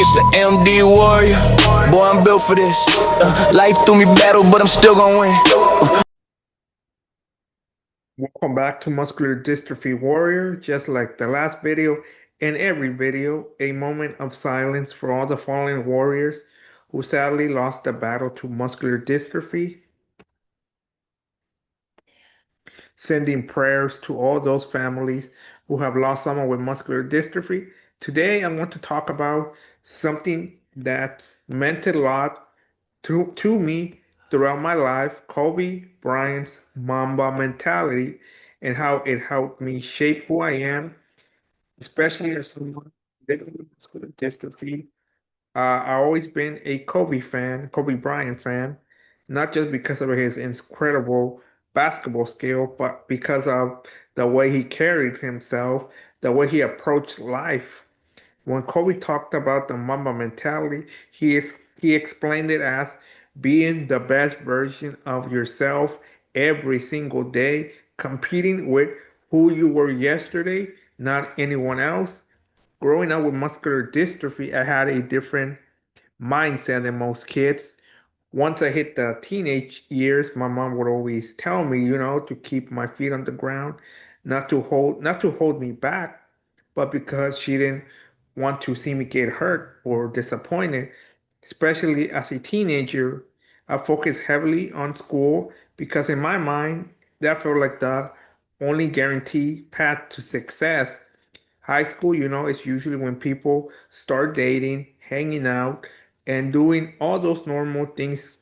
It's the MD warrior. Boy, I'm built for this. Life threw me battle, but I'm still gonna win. Welcome back to Muscular Dystrophy Warrior. Just like the last video, in every video, a moment of silence for all the fallen warriors who sadly lost the battle to muscular dystrophy. Sending prayers to all those families who have lost someone with muscular dystrophy. Today, I want to talk about something that's meant a lot to me throughout my life, Kobe Bryant's Mamba Mentality, and how it helped me shape who I am, especially as someone living with muscular dystrophy. I've always been a Kobe fan, Kobe Bryant fan, not just because of his incredible basketball skill, but because of the way he carried himself, the way he approached life. When Kobe talked about the Mamba mentality, he explained it as being the best version of yourself every single day, competing with who you were yesterday, not anyone else. Growing up with muscular dystrophy, I had a different mindset than most kids. Once I hit the teenage years, my mom would always tell me, to keep my feet on the ground, not to hold me back, but because she didn't want to see me get hurt or disappointed. Especially as a teenager, I focused heavily on school because in my mind, that felt like the only guaranteed path to success. High school, is usually when people start dating, hanging out, and doing all those normal things,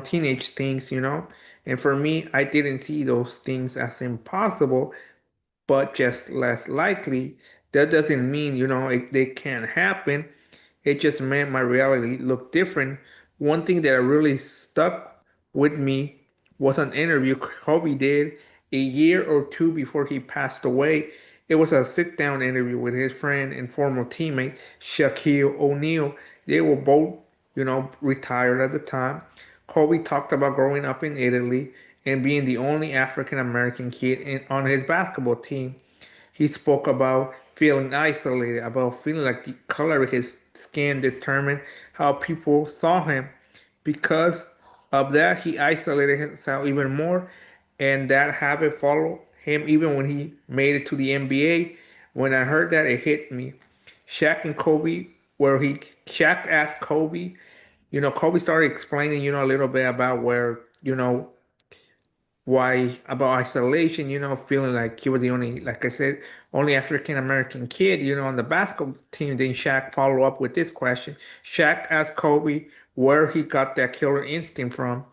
teenage things, And for me, I didn't see those things as impossible, but just less likely. That doesn't mean, they can't happen. It just meant my reality looked different. One thing that really stuck with me was an interview Kobe did a year or two before he passed away. It was a sit down interview with his friend and former teammate, Shaquille O'Neal. They were both, retired at the time. Kobe talked about growing up in Italy and being the only African American kid on his basketball team. He spoke about feeling isolated, about feeling like the color of his skin determined how people saw him. Because of that, he isolated himself even more, and that habit followed him even when he made it to the NBA. When I heard that, it hit me. Shaq and Kobe, Shaq asked Kobe, Kobe started explaining, a little bit about where, why about isolation, feeling like he was the only, like I said, only African American kid, on the basketball team. Then Shaq followed up with this question. Shaq asked Kobe where he got that killer instinct from.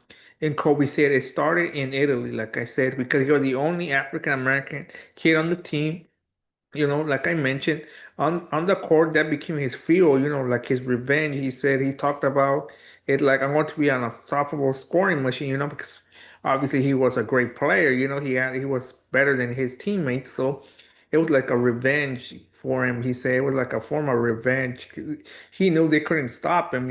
And Kobe said it started in Italy, like I said, because you're the only African American kid on the team. Like I mentioned, on the court, that became his fuel, like his revenge. He said he talked about it like I want to be an unstoppable scoring machine, because obviously he was a great player, he was better than his teammates, so it was like a revenge for him. He said it was like a form of revenge. He knew they couldn't stop him,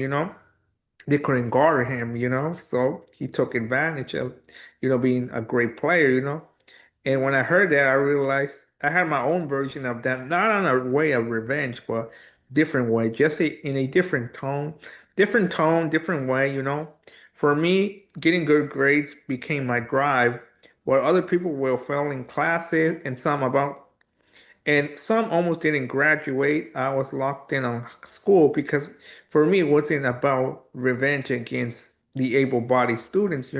they couldn't guard him, so he took advantage of, being a great player, and when I heard that, I realized I had my own version of that, not on a way of revenge, but different way, just in a different tone, different way, For me, getting good grades became my drive, while other people were failing classes and some almost didn't graduate. I was locked in on school because for me, it wasn't about revenge against the able-bodied students,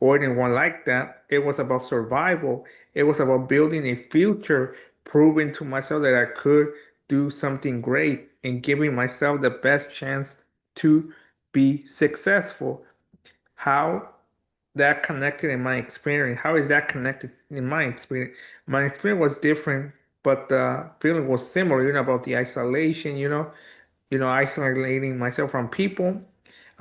or anyone like that. It was about survival. It was about building a future, proving to myself that I could do something great and giving myself the best chance to be successful. How that connected in my experience? How is that connected in my experience? My experience was different, but the feeling was similar, about the isolation, isolating myself from people.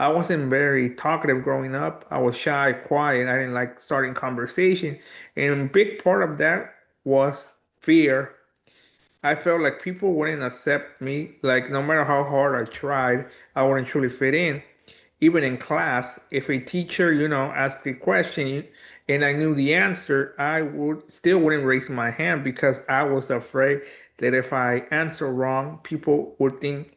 I wasn't very talkative growing up. I was shy, quiet. I didn't like starting conversation. And a big part of that was fear. I felt like people wouldn't accept me. Like no matter how hard I tried, I wouldn't truly fit in. Even in class, if a teacher, asked a question and I knew the answer, I would still wouldn't raise my hand because I was afraid that if I answer wrong, people would think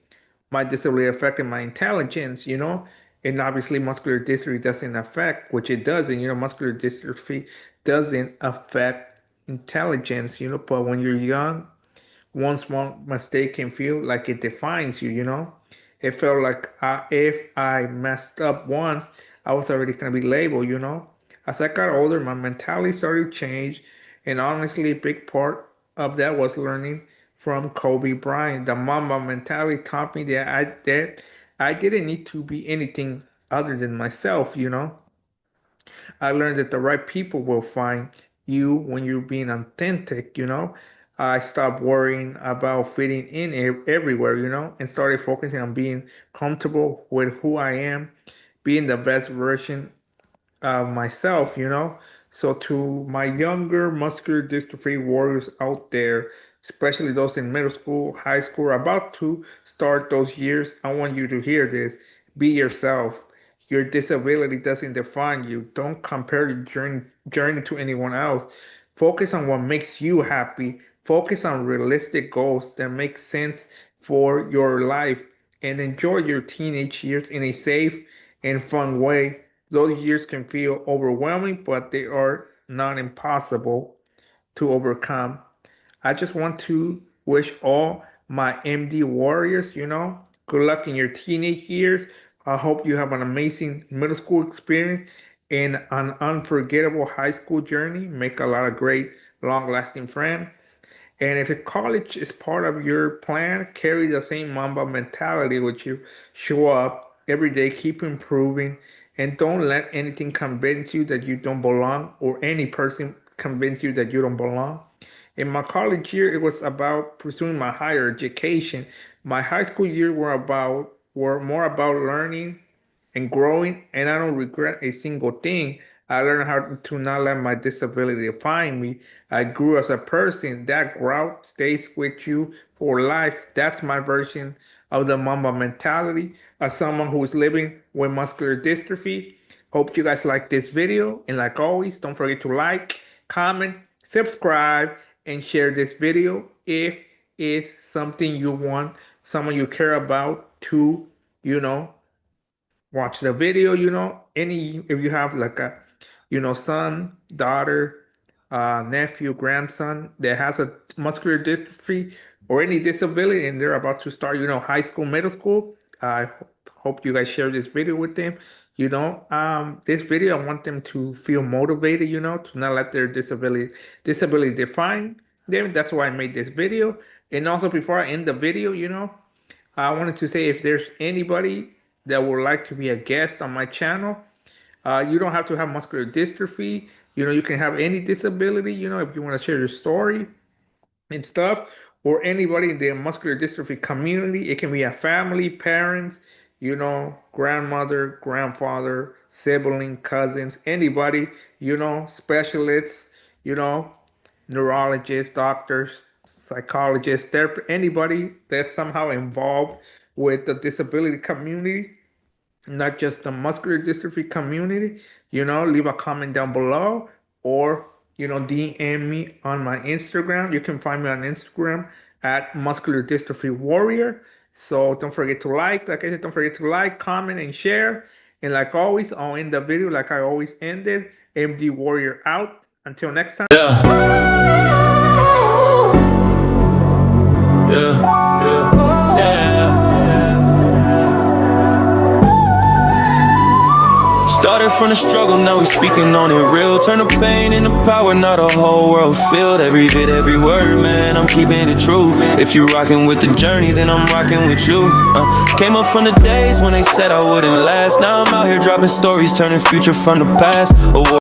my disability affected my intelligence, and obviously muscular dystrophy doesn't affect, which it doesn't, muscular dystrophy doesn't affect intelligence, but when you're young, one small mistake can feel like it defines you. It felt like if I messed up once, I was already going to be labeled. As I got older, my mentality started to change, and honestly, a big part of that was learning from Kobe Bryant. The Mamba Mentality taught me that I didn't need to be anything other than myself. I learned that the right people will find you when you're being authentic. I stopped worrying about fitting in everywhere, and started focusing on being comfortable with who I am, being the best version myself. So to my younger muscular dystrophy warriors out there, especially those in middle school, high school, about to start those years, I want you to hear this. Be yourself. Your disability doesn't define you. Don't compare your journey to anyone else. Focus on what makes you happy. Focus on realistic goals that make sense for your life, and enjoy your teenage years in a safe and fun way. Those years can feel overwhelming, but they are not impossible to overcome. I just want to wish all my MD warriors, good luck in your teenage years. I hope you have an amazing middle school experience and an unforgettable high school journey. Make a lot of great, long lasting friends. And if college is part of your plan, carry the same Mamba mentality with you. Show up every day, keep improving, and don't let anything convince you that you don't belong, or any person convince you that you don't belong. In my college year, it was about pursuing my higher education. My high school year were more about learning and growing, and I don't regret a single thing. I learned how to not let my disability define me. I grew as a person. That growth stays with you for life. That's my version of the Mamba mentality. As someone who is living with muscular dystrophy, hope you guys like this video. And like always, don't forget to like, comment, subscribe, and share this video if it's something you want, someone you care about to, you know, watch the video. If you have like a son, daughter, nephew, grandson that has a muscular dystrophy or any disability, and they're about to start high school, middle school, I hope you guys share this video with them. This video, I want them to feel motivated, to not let their disability define them. That's why I made this video. And also, before I end the video, I wanted to say, if there's anybody that would like to be a guest on my channel, you don't have to have muscular dystrophy. You can have any disability, if you want to share your story and stuff, or anybody in the muscular dystrophy community. It can be a family, parents, grandmother, grandfather, sibling, cousins, anybody, specialists, you know, neurologists, doctors, psychologists, therapists, anybody that's somehow involved with the disability community, not just the muscular dystrophy community. Leave a comment down below, or DM me on my Instagram. You can find me on Instagram at Muscular Dystrophy Warrior. So don't forget to like I said, don't forget to like, comment, and share. And like always, I'll end the video like I always ended. MD Warrior out. Until next time. Started from the struggle, now we speaking on it real. Turn the pain into power, now the whole world filled. Every bit, every word, man, I'm keeping it true. If you rocking with the journey, then I'm rocking with you. Came up from the days when they said I wouldn't last. Now I'm out here dropping stories, turning future from the past.